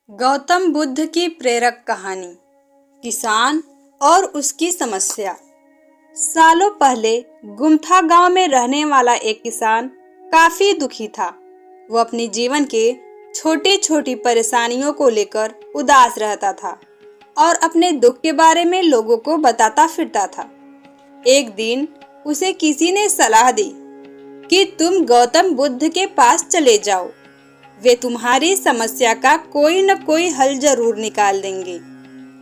गौतम बुद्ध की प्रेरक कहानी। किसान और उसकी समस्या। सालों पहले गुम्था गांव में रहने वाला एक किसान काफी दुखी था। वो अपनी जीवन के छोटी छोटी परेशानियों को लेकर उदास रहता था और अपने दुख के बारे में लोगों को बताता फिरता था। एक दिन उसे किसी ने सलाह दी कि तुम गौतम बुद्ध के पास चले जाओ, वे तुम्हारी समस्या का कोई न कोई हल जरूर निकाल देंगे।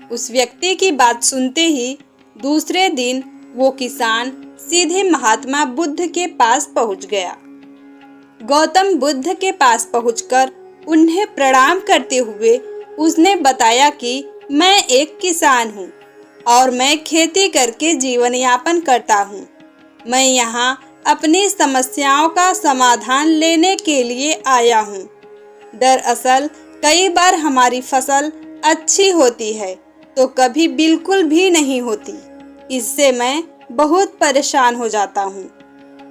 उस व्यक्ति की बात सुनते ही दूसरे दिन वो किसान सीधे महात्मा बुद्ध के पास पहुंच गया। गौतम बुद्ध के पास पहुंचकर उन्हें प्रणाम करते हुए उसने बताया कि मैं एक किसान हूं और मैं खेती करके जीवन यापन करता हूं। मैं यहाँ अपनी समस्याओं का समाधान लेने के लिए आया हूं। दरअसल कई बार हमारी फसल अच्छी होती है तो कभी बिल्कुल भी नहीं होती। इससे मैं बहुत परेशान हो जाता हूँ।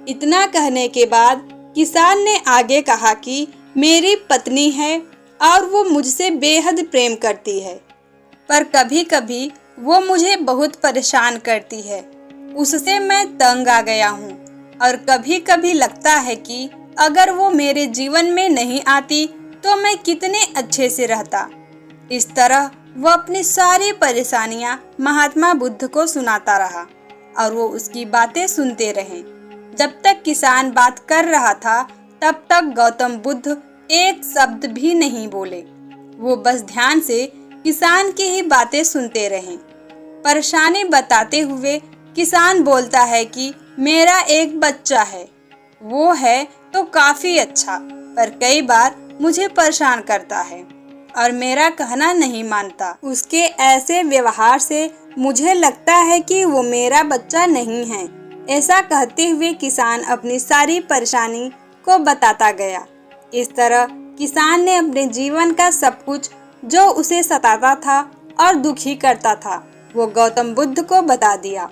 इतना कहने के बाद किसान ने आगे कहा कि मेरी पत्नी है और वो मुझसे बेहद प्रेम करती है, पर कभी कभी वो मुझे बहुत परेशान करती है। उससे मैं तंग आ गया हूँ और कभी कभी लगता है कि अगर वो मेरे जीवन में नहीं आती तो मैं कितने अच्छे से रहता। इस तरह वो अपनी सारी परेशानियां महात्मा बुद्ध को सुनाता रहा और वो उसकी बातें सुनते रहे। जब तक किसान बात कर रहा था तब तक गौतम बुद्ध एक शब्द भी नहीं बोले। वो बस ध्यान से किसान की ही बातें सुनते रहे। परेशानी बताते हुए किसान बोलता है कि मेरा एक बच्चा है, वो है तो काफी अच्छा, पर कई बार मुझे परेशान करता है और मेरा कहना नहीं मानता। उसके ऐसे व्यवहार से मुझे लगता है कि वो मेरा बच्चा नहीं है। ऐसा कहते हुए किसान अपनी सारी परेशानी को बताता गया। इस तरह किसान ने अपने जीवन का सब कुछ जो उसे सताता था और दुखी करता था वो गौतम बुद्ध को बता दिया।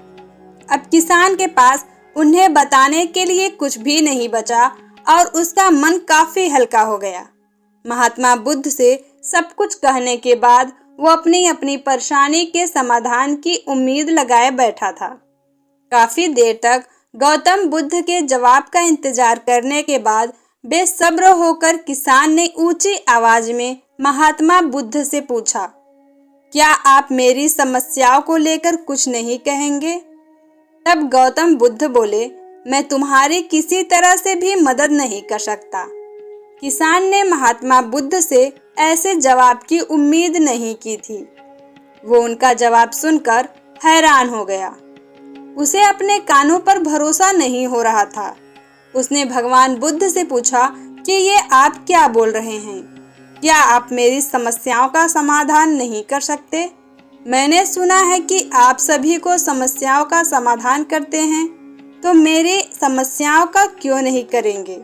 अब किसान के पास उन्हें बताने के लिए कुछ भी नहीं बचा और उसका मन काफी हल्का हो गया। महात्मा बुद्ध से सब कुछ कहने के बाद वो अपनी अपनी परेशानी के समाधान की उम्मीद लगाए बैठा था। काफी देर तक गौतम बुद्ध के जवाब का इंतजार करने के बाद बेसब्र होकर किसान ने ऊंची आवाज में महात्मा बुद्ध से पूछा, क्या आप मेरी समस्याओं को लेकर कुछ नहीं कहेंगे? तब गौतम बुद्ध बोले, मैं तुम्हारी किसी तरह से भी मदद नहीं कर सकता। किसान ने महात्मा बुद्ध से ऐसे जवाब की उम्मीद नहीं की थी। वो उनका जवाब सुनकर हैरान हो गया। उसे अपने कानों पर भरोसा नहीं हो रहा था। उसने भगवान बुद्ध से पूछा कि ये आप क्या बोल रहे हैं? क्या आप मेरी समस्याओं का समाधान नहीं कर सकते? मैंने सुना है कि आप सभी को समस्याओं का समाधान करते हैं, तो मेरी समस्याओं का क्यों नहीं करेंगे?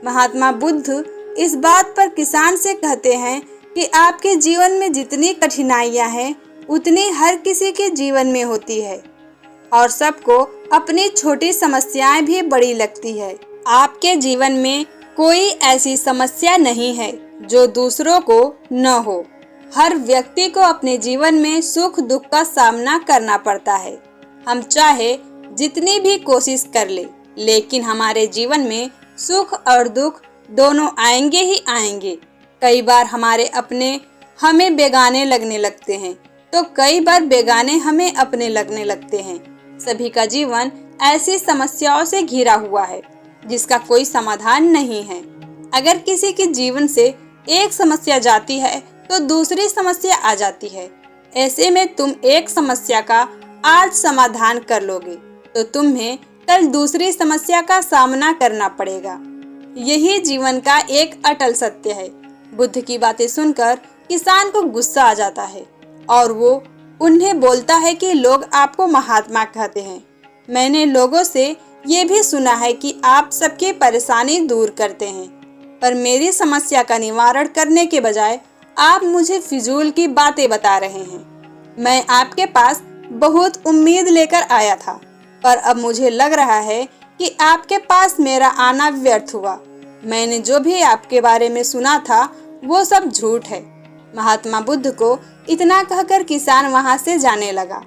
महात्मा बुद्ध इस बात पर किसान से कहते हैं कि आपके जीवन में जितनी कठिनाइयां हैं उतनी हर किसी के जीवन में होती है और सबको अपनी छोटी समस्याएं भी बड़ी लगती है। आपके जीवन में कोई ऐसी समस्या नहीं है जो दूसरों को न हो। हर व्यक्ति को अपने जीवन में सुख दुख का सामना करना पड़ता है। हम चाहे जितनी भी कोशिश कर ले, लेकिन हमारे जीवन में सुख और दुख दोनों आएंगे ही आएंगे। कई बार हमारे अपने हमें बेगाने लगने लगते हैं तो कई बार बेगाने हमें अपने लगने लगते हैं। सभी का जीवन ऐसी समस्याओं से घिरा हुआ है जिसका कोई समाधान नहीं है। अगर किसी के जीवन से एक समस्या जाती है तो दूसरी समस्या आ जाती है। ऐसे में तुम एक समस्या का आज समाधान कर लोगे तो तुम्हें कल दूसरी समस्या का सामना करना पड़ेगा। यही जीवन का एक अटल सत्य है। बुद्ध की बातें सुनकर किसान को गुस्सा आ जाता है और वो उन्हें बोलता है कि लोग आपको महात्मा कहते हैं। मैंने लोगों से ये भी सुना है कि आप सबकी परेशानी दूर करते हैं, पर मेरी समस्या का निवारण करने के बजाय आप मुझे फिजूल की बातें बता रहे हैं। मैं आपके पास बहुत उम्मीद लेकर आया था, पर अब मुझे लग रहा है कि आपके पास मेरा आना व्यर्थ हुआ। मैंने जो भी आपके बारे में सुना था वो सब झूठ है। महात्मा बुद्ध को इतना कहकर किसान वहां से जाने लगा।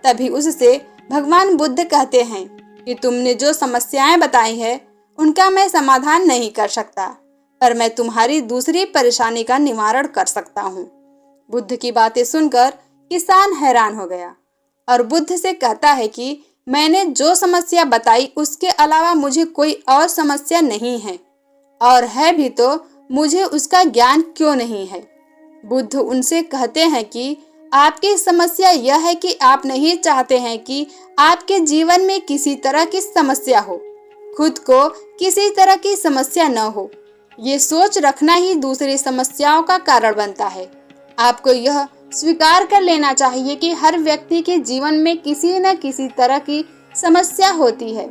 तभी उससे भगवान बुद्ध कहते हैं कि तुमने जो समस्याएं बताई है उनका मैं समाधान नहीं कर सकता, पर मैं तुम्हारी दूसरी परेशानी का निवारण कर सकता हूँ। बुद्ध की बातें सुनकर किसान हैरान हो गया और बुद्ध से कहता है कि मैंने जो समस्या बताई उसके अलावा मुझे कोई और समस्या नहीं है, और है भी तो मुझे उसका ज्ञान क्यों नहीं है। बुद्ध उनसे कहते हैं कि आपकी समस्या यह है कि आप नहीं चाहते हैं कि आपके जीवन में किसी तरह की समस्या हो, खुद को किसी तरह की समस्या न हो। ये सोच रखना ही दूसरी समस्याओं का कारण बनता है। आपको यह स्वीकार कर लेना चाहिए कि हर व्यक्ति के जीवन में किसी न किसी तरह की समस्या होती है।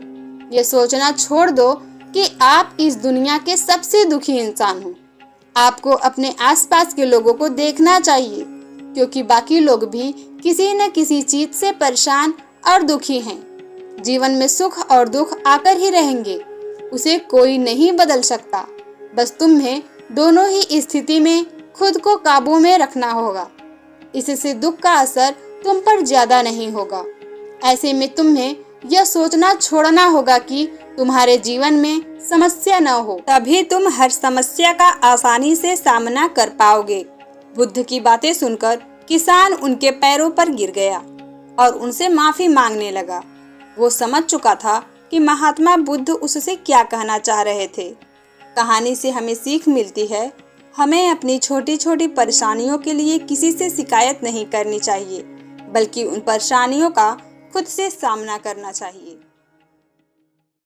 ये सोचना छोड़ दो कि आप इस दुनिया के सबसे दुखी इंसान हो। आपको अपने आसपास के लोगों को देखना चाहिए, क्योंकि बाकी लोग भी किसी न किसी चीज से परेशान और दुखी हैं। जीवन में सुख और दुख आकर ही रहेंगे, उसे कोई नहीं बदल सकता। बस तुम्हें दोनों ही स्थिति में खुद को काबू में रखना होगा। इससे दुख का असर तुम पर ज्यादा नहीं होगा। ऐसे में तुम्हें यह सोचना छोड़ना होगा कि तुम्हारे जीवन में समस्या न हो, तभी तुम हर समस्या का आसानी से सामना कर पाओगे। बुद्ध की बातें सुनकर किसान उनके पैरों पर गिर गया और उनसे माफी मांगने लगा। वो समझ चुका था कि महात्मा बुद्ध उससे क्या कहना चाह रहे थे। कहानी से हमें सीख मिलती है, हमें अपनी छोटी छोटी परेशानियों के लिए किसी से शिकायत नहीं करनी चाहिए, बल्कि उन परेशानियों का खुद से सामना करना चाहिए।